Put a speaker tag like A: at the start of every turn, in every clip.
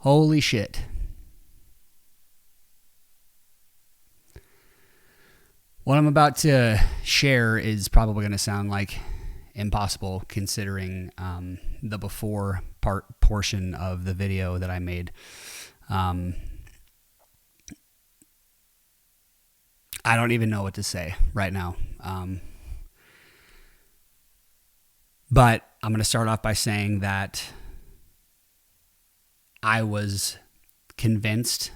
A: Holy shit. What I'm about to share is probably going to sound like impossible considering the before portion of the video that I made. I don't even know what to say right now. But I'm going to start off by saying that I was convinced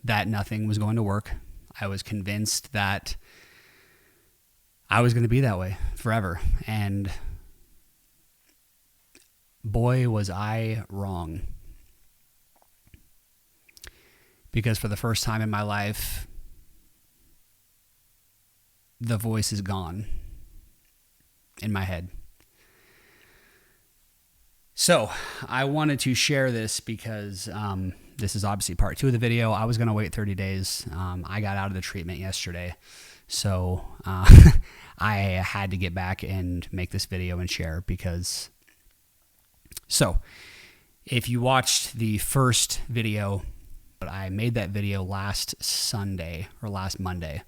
A: that nothing was going to work. I was convinced that I was going to be that way forever. And boy, was I wrong. Because for the first time in my life, the voice is gone in my head. So I wanted to share this because this is obviously part 2 of the video. I was going to wait 30 days. I got out of the treatment yesterday. So I had to get back and make this video and share because... So if you watched the first video, but I made that video last Sunday or last Monday.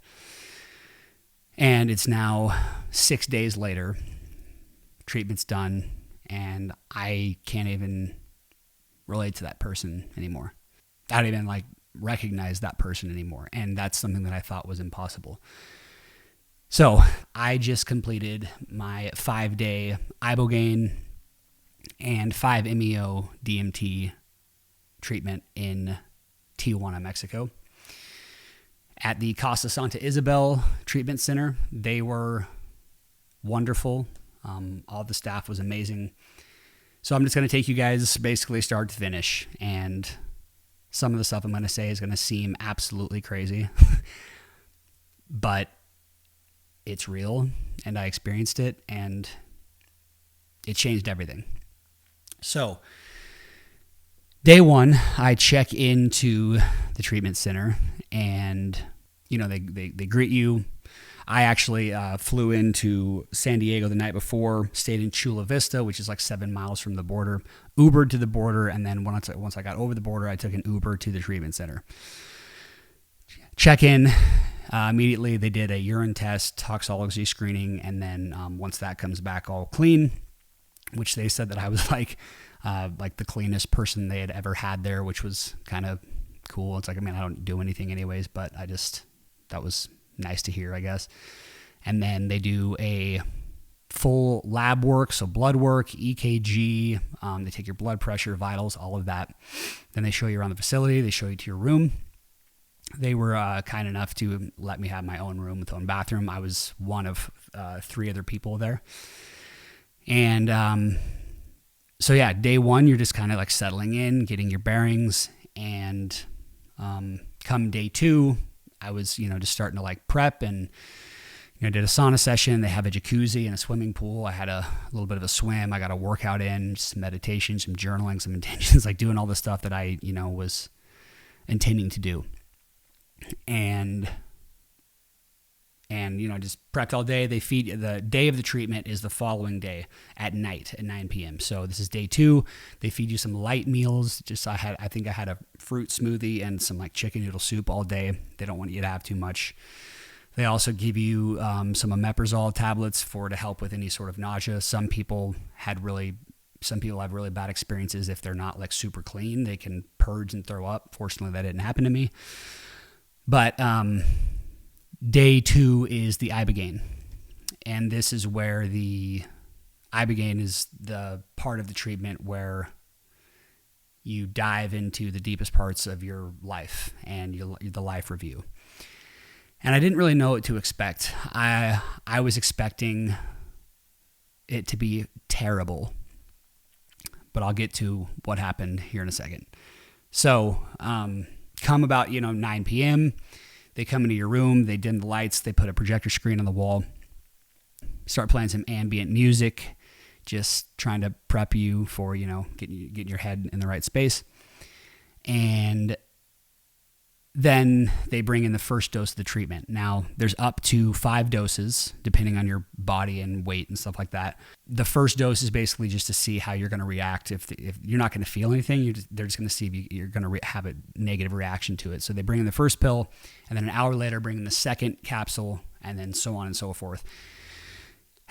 A: And it's now 6 days later. Treatment's done. And I can't even relate to that person anymore. I don't even recognize that person anymore. And that's something that I thought was impossible. So I just completed my 5-day Ibogaine and 5 MEO DMT treatment in Tijuana, Mexico. At the Casa Santa Isabel Treatment Center. They were wonderful. All the staff was amazing. So I'm just going to take you guys basically start to finish. And some of the stuff I'm going to say is going to seem absolutely crazy. But it's real. And I experienced it. And it changed everything. So day 1, I check into the treatment center. And, they greet you. I actually flew into San Diego the night before, stayed in Chula Vista, which is 7 miles from the border, Ubered to the border, and then once I got over the border, I took an Uber to the treatment center. Check in. Immediately, they did a urine test, toxology screening, and then once that comes back all clean, which they said that I was like the cleanest person they had ever had there, which was kind of cool. It's I don't do anything anyways, but that was nice to hear, I guess. And then they do a full lab work, so blood work, EKG, they take your blood pressure, vitals, all of that. Then they show you around the facility, they show you to your room. They were kind enough to let me have my own room with own bathroom. I was one of 3 other people there. And so yeah, day 1, you're just kind of settling in, getting your bearings, and come day 2, I was, just starting to prep and, did a sauna session. They have a jacuzzi and a swimming pool. I had a little bit of a swim. I got a workout in, some meditation, some journaling, some intentions, doing all the stuff that I, was intending to do. And just prepped all day. The day of the treatment is the following day at night at 9 p.m. So this is day 2. They feed you some light meals. I think I had a fruit smoothie and some chicken noodle soup all day. They don't want you to have too much. They also give you some omeprazole tablets to help with any sort of nausea. Some people have really bad experiences if they're not super clean. They can purge and throw up. Fortunately, that didn't happen to me. But day 2 is the Ibogaine. And this is where the Ibogaine is the part of the treatment where you dive into the deepest parts of your life and the life review. And I didn't really know what to expect. I was expecting it to be terrible. But I'll get to what happened here in a second. So, come about, 9 p.m., they come into your room, they dim the lights, they put a projector screen on the wall, start playing some ambient music, just trying to prep you for, getting your head in the right space. And then they bring in the first dose of the treatment. Now, there's up to 5 doses, depending on your body and weight and stuff like that. The first dose is basically just to see how you're going to react. If you're not going to feel anything, they're just going to see if you're going to have a negative reaction to it. So they bring in the first pill, and then an hour later bring in the second capsule, and then so on and so forth.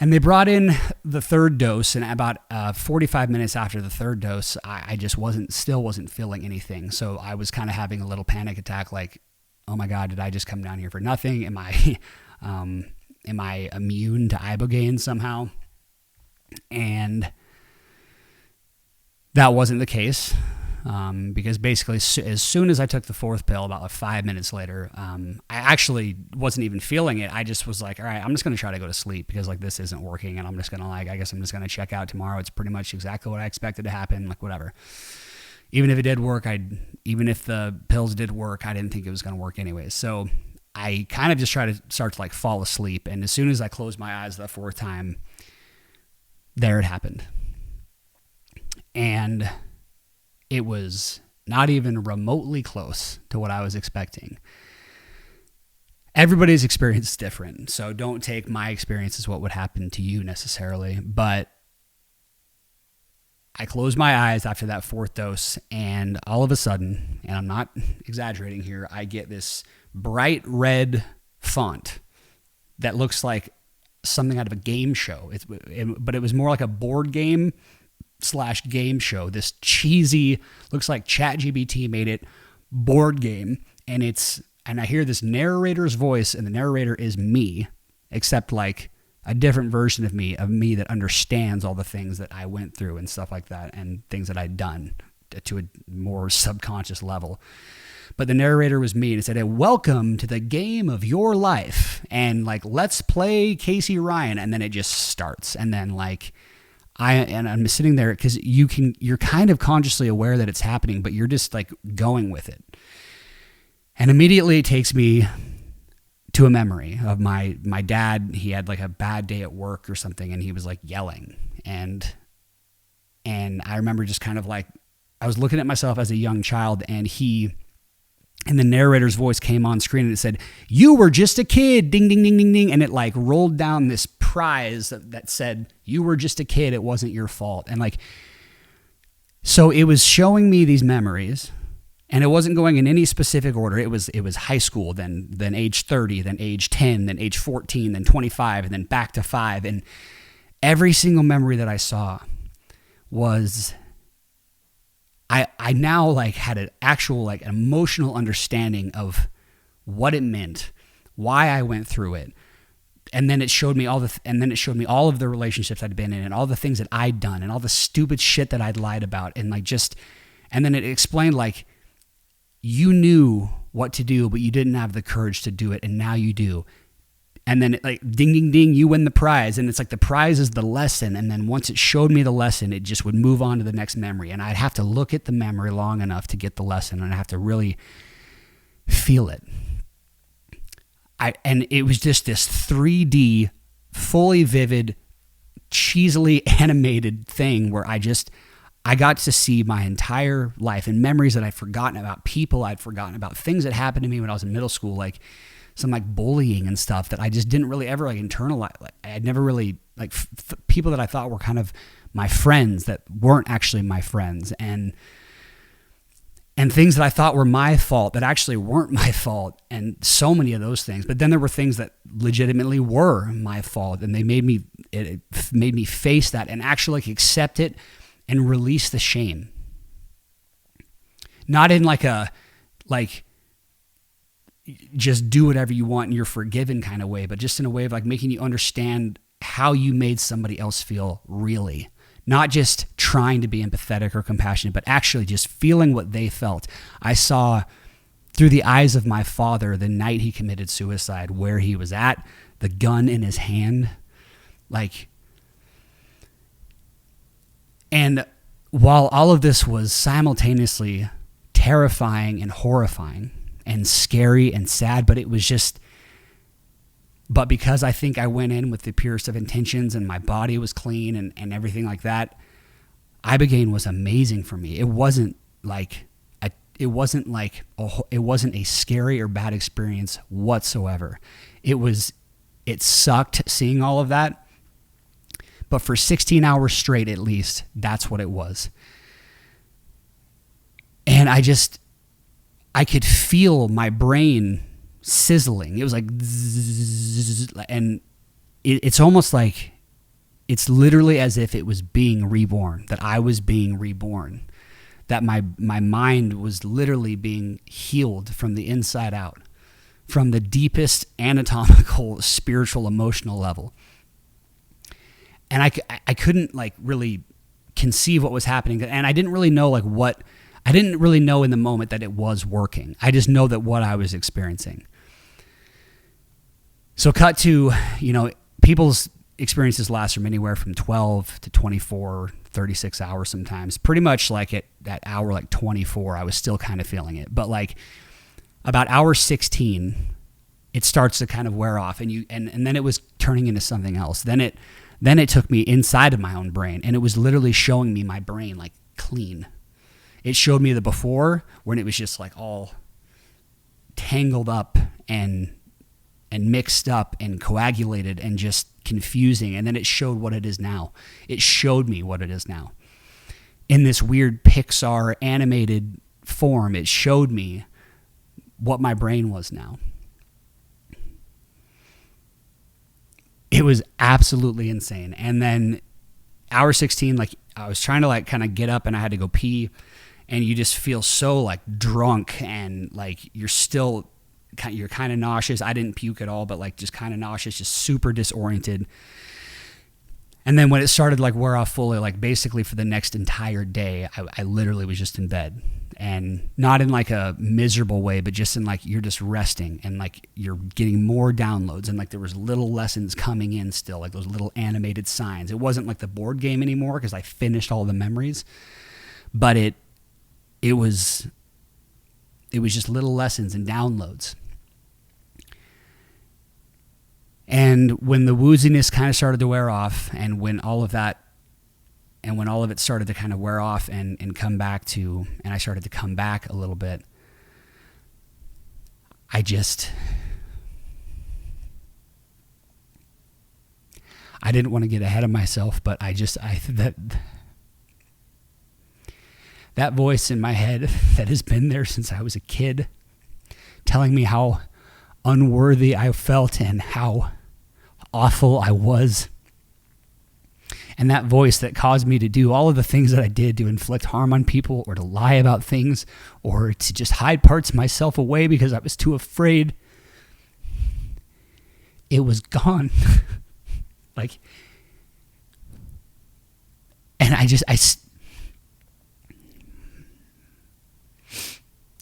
A: And they brought in the third dose, and about 45 minutes after the third dose, I just still wasn't feeling anything. So I was kind of having a little panic attack, like, oh my God, did I just come down here for nothing? Am I immune to Ibogaine somehow? And that wasn't the case. Because basically as soon as I took the fourth pill, about 5 minutes later, I actually wasn't even feeling it. I just was like, all right, I'm just going to try to go to sleep because like this isn't working, and I'm just going to I guess I'm just going to check out tomorrow. It's pretty much exactly what I expected to happen, like whatever. Even if it did work, even if the pills did work, I didn't think it was going to work anyways. So I kind of just tried to start to like fall asleep, and as soon as I closed my eyes the fourth time, there it happened. And it was not even remotely close to what I was expecting. Everybody's experience is different, so don't take my experience as what would happen to you necessarily. But I closed my eyes after that fourth dose, and all of a sudden, and I'm not exaggerating here, I get this bright red font that looks like something out of a game show. But it was more like a board game / game show, this cheesy, looks like ChatGPT made it, board game, and I hear this narrator's voice, and the narrator is me, except like a different version of me that understands all the things that I went through and stuff like that, and things that I'd done to a more subconscious level. But the narrator was me, and it said, hey, welcome to the game of your life, and like, let's play Casey Ryan, and then it just starts, and then like, I'm sitting there because you're kind of consciously aware that it's happening, but you're just like going with it. And immediately it takes me to a memory of my dad. He had like a bad day at work or something, and he was like yelling. And I remember just kind of like, I was looking at myself as a young child, and the narrator's voice came on screen, and it said, you were just a kid, ding, ding, ding, ding, ding. And it like rolled down this prize that said, you were just a kid, it wasn't your fault. And like, so it was showing me these memories, and it wasn't going in any specific order. It was high school, then age 30, then age 10, then age 14, then 25, and then back to 5. And every single memory that I saw was, I now like had an actual like emotional understanding of what it meant, why I went through it. And then it showed me all of the relationships I'd been in, and all the things that I'd done, and all the stupid shit that I'd lied about, and then it explained like, you knew what to do, but you didn't have the courage to do it, and now you do. And then it like, ding, ding, ding, you win the prize. And it's like the prize is the lesson. And then once it showed me the lesson, it just would move on to the next memory. And I'd have to look at the memory long enough to get the lesson, and I'd have to really feel it. And it was just this 3D, fully vivid, cheesily animated thing where I got to see my entire life and memories that I'd forgotten about, people I'd forgotten about, things that happened to me when I was in middle school, like some like bullying and stuff that I just didn't really ever like internalize. Like, I'd never really like people that I thought were kind of my friends that weren't actually my friends, and things that I thought were my fault that actually weren't my fault, and so many of those things. But then there were things that legitimately were my fault, and it made me face that and actually like accept it and release the shame. Not in like a just do whatever you want and you're forgiven kind of way, but just in a way of like making you understand how you made somebody else feel really. Not just trying to be empathetic or compassionate, but actually just feeling what they felt. I saw through the eyes of my father the night he committed suicide, where he was at, the gun in his hand. And while all of this was simultaneously terrifying and horrifying and scary and sad, but because I think I went in with the purest of intentions and my body was clean and everything like that, Ibogaine was amazing for me. It wasn't it wasn't like it wasn't a scary or bad experience whatsoever. It sucked seeing all of that, but for 16 hours straight, at least, that's what it was. And I could feel my brain sizzling. It was like, zzz, and it's almost like, it's literally as if it was being reborn, that I was being reborn, that my mind was literally being healed from the inside out, from the deepest anatomical, spiritual, emotional level. And I couldn't like really conceive what was happening. And I didn't really know I didn't really know in the moment that it was working. I just know that what I was experiencing. So cut to, people's experiences last from anywhere from 12 to 24, 36 hours sometimes. Pretty much like at hour 24, I was still kind of feeling it. But like about hour 16, it starts to kind of wear off, and then it was turning into something else. Then it took me inside of my own brain, and it was literally showing me my brain like clean. It showed me the before when it was just like all tangled up and mixed up and coagulated and just confusing. And then it showed what it is now. It showed me what it is now. In this weird Pixar animated form, it showed me what my brain was now. It was absolutely insane. And then hour 16, like I was trying to like kind of get up and I had to go pee, and you just feel so like drunk and like you're kind of nauseous. I didn't puke at all, but like just kind of nauseous, just super disoriented. And then when it started like wear off fully, like basically for the next entire day, I literally was just in bed, and not in like a miserable way, but just in like, you're just resting and like you're getting more downloads, and like there was little lessons coming in still, like those little animated signs. It wasn't like the board game anymore because I finished all the memories, but it was just little lessons and downloads. And when the wooziness kind of started to wear off, and when all of it started to kind of wear off and come back to, and I started to come back a little bit, I didn't want to get ahead of myself, but that voice in my head that has been there since I was a kid, telling me how unworthy I felt and how awful I was. And that voice that caused me to do all of the things that I did to inflict harm on people, or to lie about things, or to just hide parts of myself away because I was too afraid, it was gone. Like, and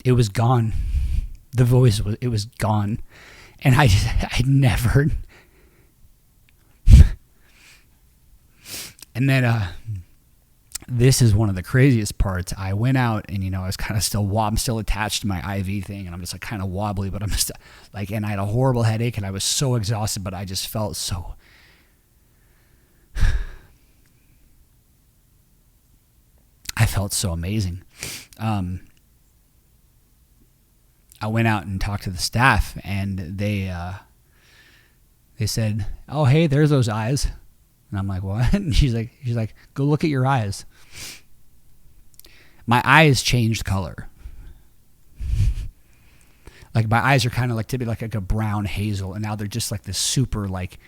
A: it was gone. The voice it was gone. And I never. And then this is one of the craziest parts. I went out and, I was kind of I'm still attached to my IV thing, and I'm just like kind of wobbly, but I'm just like, and I had a horrible headache and I was so exhausted, but I just felt so. I felt so amazing. I went out and talked to the staff, and they said, "Oh, hey, there's those eyes." And I'm like, "What?" And she's like, "Go look at your eyes." My eyes changed color. Like my eyes are kind of like to be like a brown hazel, and now they're just like this super like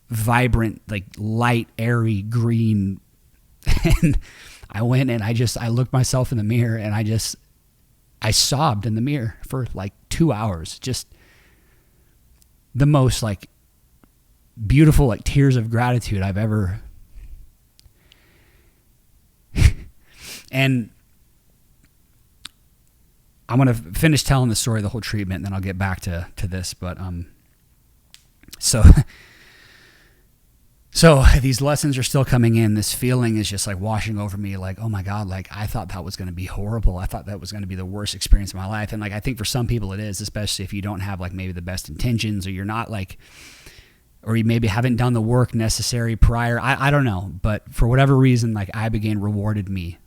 A: vibrant, like light, airy green. And I went and I looked myself in the mirror, and I sobbed in the mirror for like 2 hours. Just the most like beautiful, like tears of gratitude I've ever. And I'm going to finish telling the story of the whole treatment, and then I'll get back to this. But so these lessons are still coming in. This feeling is just like washing over me, like, oh my God, like I thought that was going to be horrible. I thought that was going to be the worst experience of my life. And like, I think for some people it is, especially if you don't have like maybe the best intentions, or you're not like, or you maybe haven't done the work necessary prior. I don't know. But for whatever reason, like Ibogaine rewarded me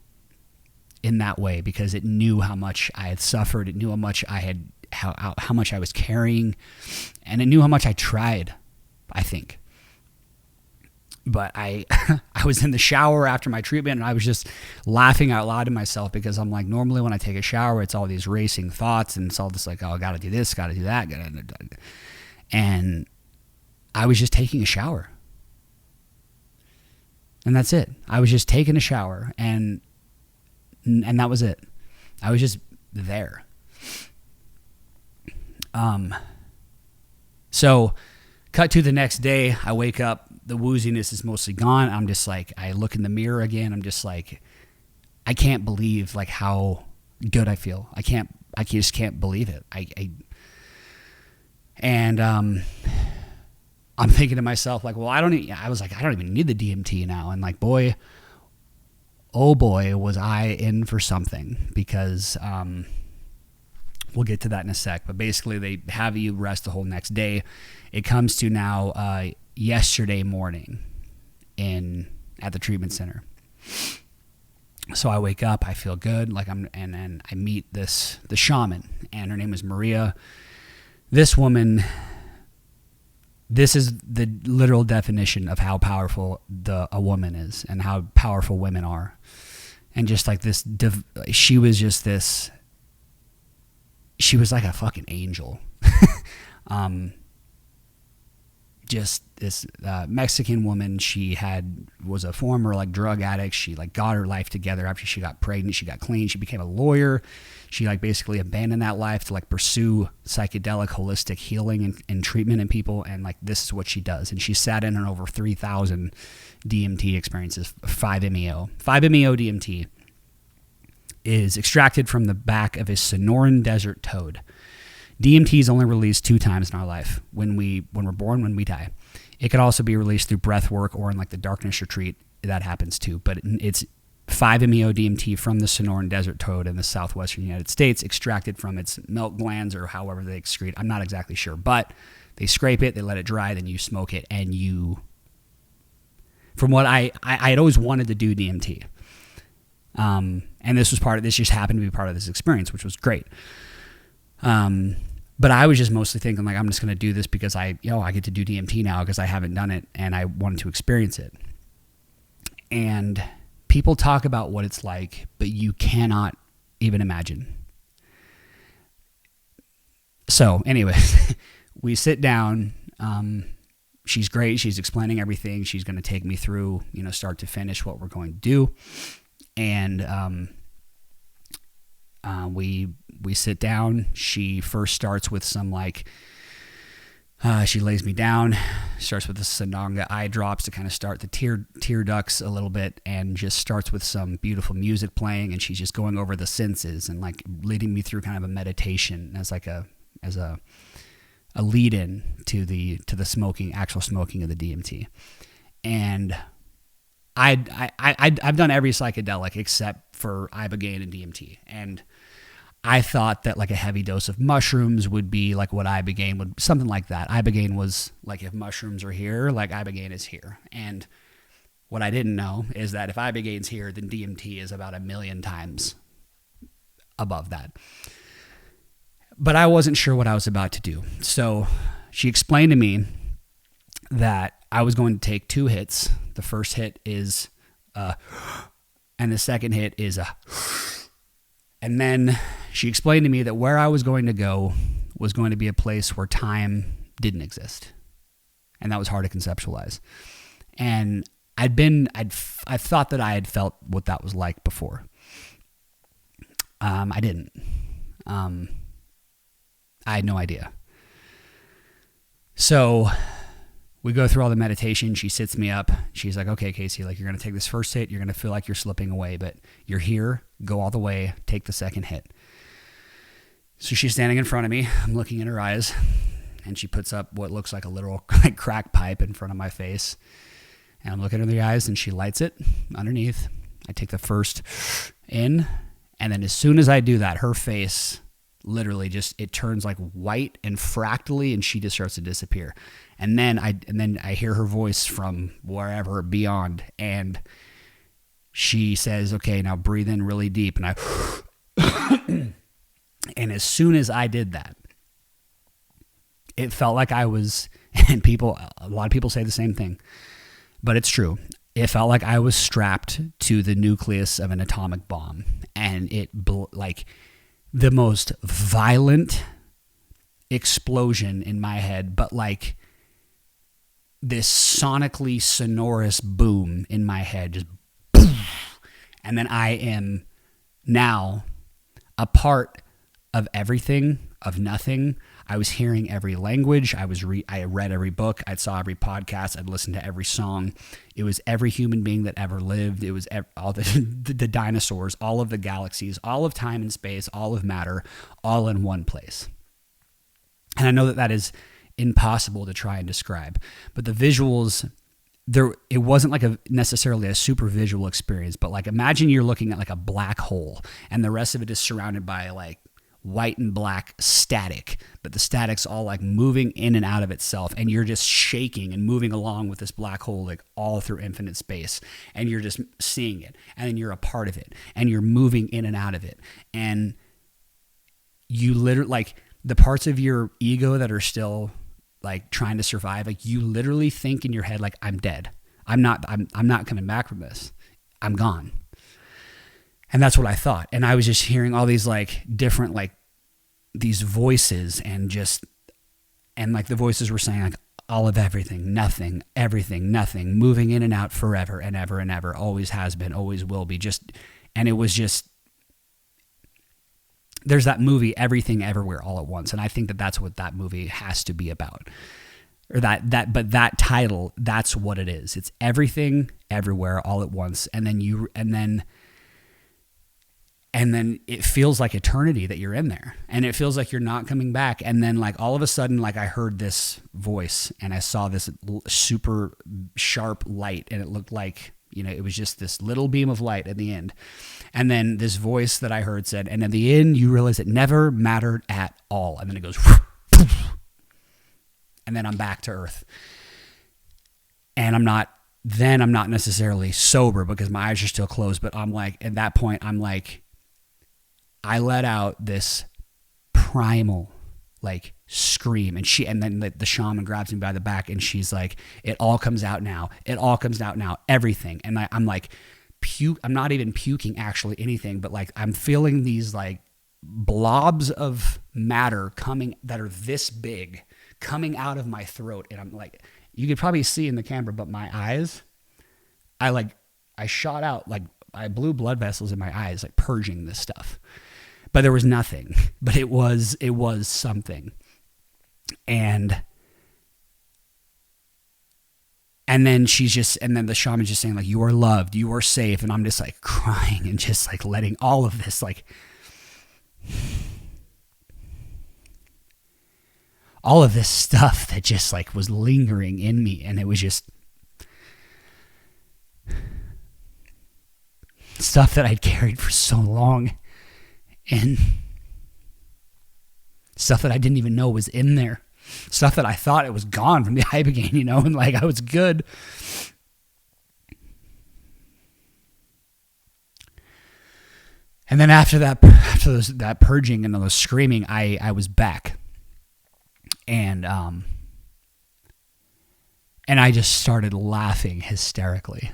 A: in that way, because it knew how much I had suffered. It knew how much I had, how much I was carrying, and it knew how much I tried, I think. But I was in the shower after my treatment, and I was just laughing out loud to myself, because I'm like, normally when I take a shower, it's all these racing thoughts, and it's all just like, oh, I got to do this, got to do that. And I was just taking a shower. And that's it. I was just taking a shower, and that was it. I was just there. So cut to the next day, I wake up, the wooziness is mostly gone. I'm just like, I look in the mirror again. I'm just like, I can't believe like how good I feel. I just can't believe it. I'm thinking to myself like, well, I don't even need the DMT now. And like, boy, oh boy, was I in for something, because, we'll get to that in a sec, but basically they have you rest the whole next day. It comes to now, yesterday morning at the treatment center. So I wake up, I feel good. And then I meet the shaman, and her name is Maria. This woman, this is the literal definition of how powerful a woman is, and how powerful women are. And just like this, she was like a fucking angel. Just this Mexican woman. She was a former like drug addict. She like got her life together after she got pregnant. She got clean. She became a lawyer. She like basically abandoned that life to like pursue psychedelic holistic healing and treatment in people. And like, this is what she does. And she sat in on over 3,000 DMT experiences, 5-MeO. 5-MeO DMT is extracted from the back of a Sonoran desert toad. DMT is only released 2 times in our life: when we're born, when we die. It could also be released through breath work or in like the darkness retreat. That happens too. But it's 5-MeO DMT from the Sonoran desert toad in the southwestern United States, extracted from its milk glands or however they excrete. I'm not exactly sure, but they scrape it, they let it dry, then you smoke it, and from what I had always wanted to do DMT. And this just happened to be part of this experience, which was great. But I was just mostly thinking like, I'm just going to do this because I get to do DMT now because I haven't done it and I wanted to experience it. And people talk about what it's like, but you cannot even imagine. So anyways, we sit down. She's great. She's explaining everything. She's going to take me through, start to finish what we're going to do. And, we sit down. She first starts with some she lays me down, starts with the Sananga eye drops to kind of start the tear ducts a little bit, and just starts with some beautiful music playing, and she's just going over the senses and like leading me through kind of a meditation as a lead in to the actual smoking of the DMT. And I've done every psychedelic except for Ibogaine and DMT, and I thought that like a heavy dose of mushrooms would be like what Ibogaine would, something like that. Ibogaine was like, if mushrooms are here, like Ibogaine is here. And what I didn't know is that if Ibogaine's here, then DMT is about 1,000,000 times above that. But I wasn't sure what I was about to do. So she explained to me that I was going to take 2 hits. The first hit is and the second hit is and then she explained to me that where I was going to go was going to be a place where time didn't exist. And that was hard to conceptualize. And I thought that I had felt what that was like before. I didn't. I had no idea. So we go through all the meditation. She sits me up. She's like, okay, Casey, like, you're going to take this first hit. You're going to feel like you're slipping away, but you're here. Go all the way. Take the second hit. So she's standing in front of me. I'm looking in her eyes, and she puts up what looks like a literal crack pipe in front of my face. And I'm looking in the eyes, and she lights it underneath. I take the first in, and then as soon as I do that, her face literally it turns like white and fractally, and she just starts to disappear. And then I hear her voice from wherever beyond, and she says, okay, now breathe in really deep. And and as soon as I did that, it felt like I was, and a lot of people say the same thing, but it's true. It felt like I was strapped to the nucleus of an atomic bomb, and like the most violent explosion in my head, but like this sonically sonorous boom in my head, just boom. And then I am now a part of everything, of nothing. I was hearing every language. I read every book. I saw every podcast. I'd listened to every song. It was every human being that ever lived. It was all the dinosaurs, all of the galaxies, all of time and space, all of matter, all in one place. And I know that is impossible to try and describe, but the visuals, it wasn't like necessarily a super visual experience, but like imagine you're looking at like a black hole and the rest of it is surrounded by like white and black static, but the static's all like moving in and out of itself, and you're just shaking and moving along with this black hole like all through infinite space, and you're just seeing it, and then you're a part of it, and you're moving in and out of it, and you literally, like, the parts of your ego that are still like trying to survive, like you literally think in your head like, I'm dead, I'm not coming back from this, I'm gone. And that's what I thought. And I was just hearing all these like different, like these voices, and like the voices were saying like all of everything, nothing, everything, nothing, moving in and out forever and ever and ever, always has been, always will be. And it was just, there's that movie, Everything Everywhere All at Once. And I think that that's what that movie has to be about. Or but that title, that's what it is. It's everything, everywhere, all at once. And then it feels like eternity that you're in there, and it feels like you're not coming back. And then like all of a sudden, like I heard this voice and I saw this super sharp light, and it looked like, it was just this little beam of light at the end. And then this voice that I heard said, and at the end you realize it never mattered at all. And then it goes, and then I'm back to earth. And I'm not necessarily sober because my eyes are still closed, but I'm like, at that point, I'm like, I let out this primal like scream, and then the shaman grabs me by the back, and she's like, it all comes out now. It all comes out now. Everything. And I'm like, I'm not even puking actually anything, but like I'm feeling these like blobs of matter that are this big coming out of my throat. And I'm like, you could probably see in the camera, but my eyes, I shot out, like I blew blood vessels in my eyes, like purging this stuff. But there was nothing, but it was something. And then the shaman's just saying like, you are loved, you are safe. And I'm just like crying and just like letting all of this, like all of this stuff that just like was lingering in me. And it was just stuff that I'd carried for so long, and stuff that I didn't even know was in there, stuff that I thought it was gone from the Ibogaine, and like I was good. And then after that purging and those screaming, I was back, and I just started laughing hysterically.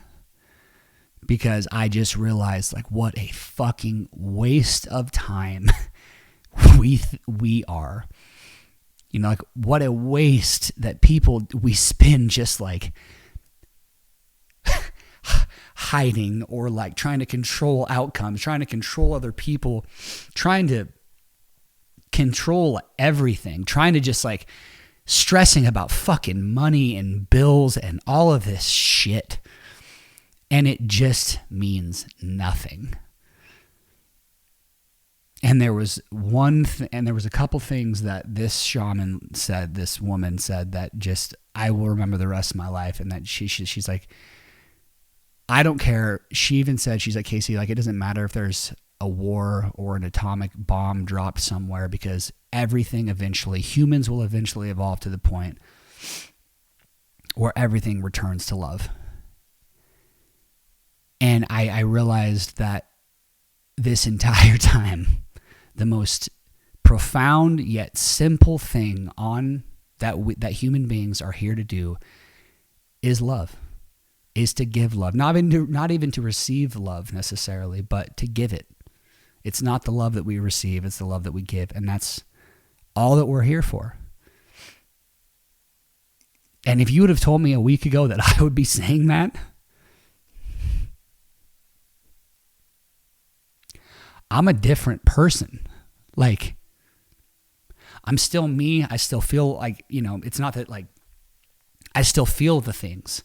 A: Because I just realized like what a fucking waste of time we are. Like what a waste that we spend just like hiding, or like trying to control outcomes, trying to control other people, trying to control everything, trying to just like stressing about fucking money and bills and all of this shit. And it just means nothing. And there was a couple things that this woman said that just, I will remember the rest of my life. And that she's like, I don't care. She even said, she's like, Casey, like, it doesn't matter if there's a war or an atomic bomb dropped somewhere, because humans will eventually evolve to the point where everything returns to love. And I realized that this entire time, the most profound yet simple thing that human beings are here to do is love, is to give love. Not even to receive love necessarily, but to give it. It's not the love that we receive, it's the love that we give. And that's all that we're here for. And if you would have told me a week ago that I would be saying that, I'm a different person. Like, I'm still me. I still feel like, it's not that like, I still feel the things,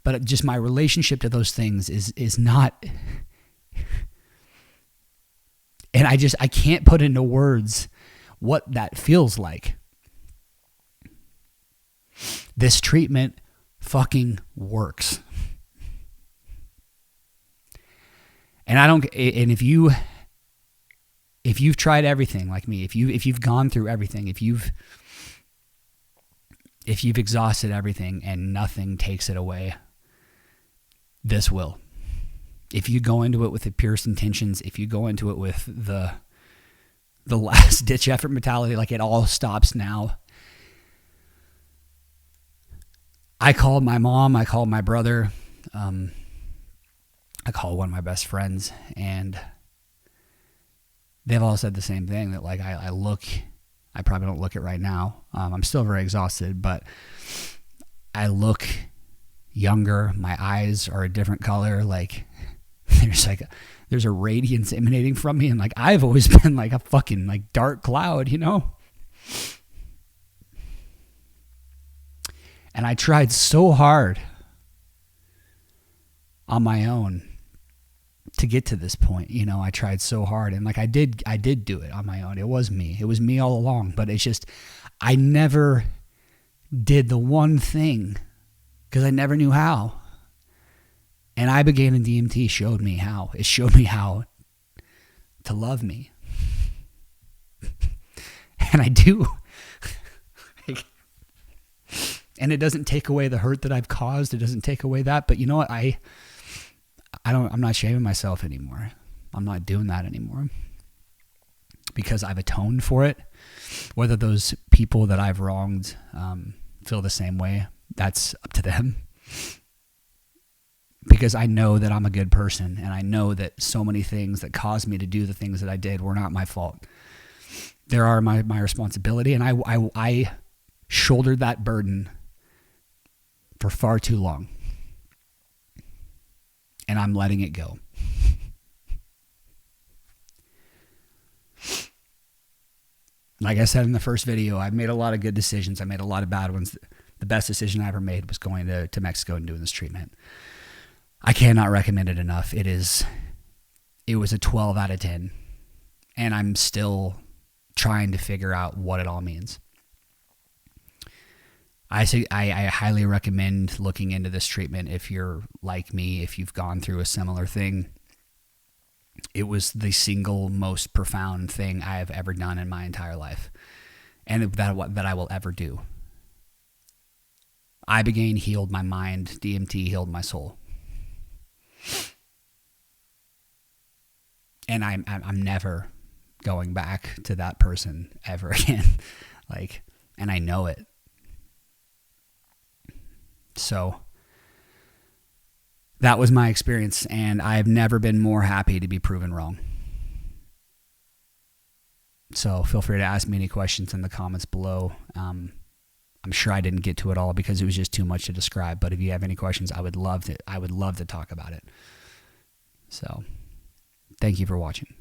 A: but just my relationship to those things is not, and I can't put into words what that feels like. This treatment fucking works. And if you've tried everything like me, if you've gone through everything, if you've exhausted everything and nothing takes it away, this will. If you go into it with the purest intentions, if you go into it with the last ditch effort mentality, like it all stops now. I called my mom, I called my brother, I called one of my best friends, and they've all said the same thing, that like I probably don't look it right now. I'm still very exhausted, but I look younger. My eyes are a different color. Like there's a radiance emanating from me, and like I've always been like a fucking like dark cloud, And I tried so hard on my own to get to this point. I tried so hard, and like I did do it on my own. It was me all along, but it's just, I never did the one thing because I never knew how. And Ibogaine and DMT showed me how. It showed me how to love me. And I do. And it doesn't take away the hurt that I've caused. It doesn't take away that. But you know what? I'm not shaming myself anymore. I'm not doing that anymore. Because I've atoned for it. Whether those people that I've wronged feel the same way, that's up to them. Because I know that I'm a good person, and I know that so many things that caused me to do the things that I did were not my fault. They are my responsibility, and I shouldered that burden for far too long. And I'm letting it go. Like I said in the first video, I've made a lot of good decisions. I made a lot of bad ones. The best decision I ever made was going to Mexico and doing this treatment. I cannot recommend it enough. It was a 12 out of 10. And I'm still trying to figure out what it all means. I highly recommend looking into this treatment if you're like me, if you've gone through a similar thing. It was the single most profound thing I have ever done in my entire life, and that I will ever do. Ibogaine healed my mind. DMT healed my soul. And I'm never going back to that person ever again. And I know it. So that was my experience, and I've never been more happy to be proven wrong. So feel free to ask me any questions in the comments below. I'm sure I didn't get to it all because it was just too much to describe, but if you have any questions, I would love to talk about it. So thank you for watching.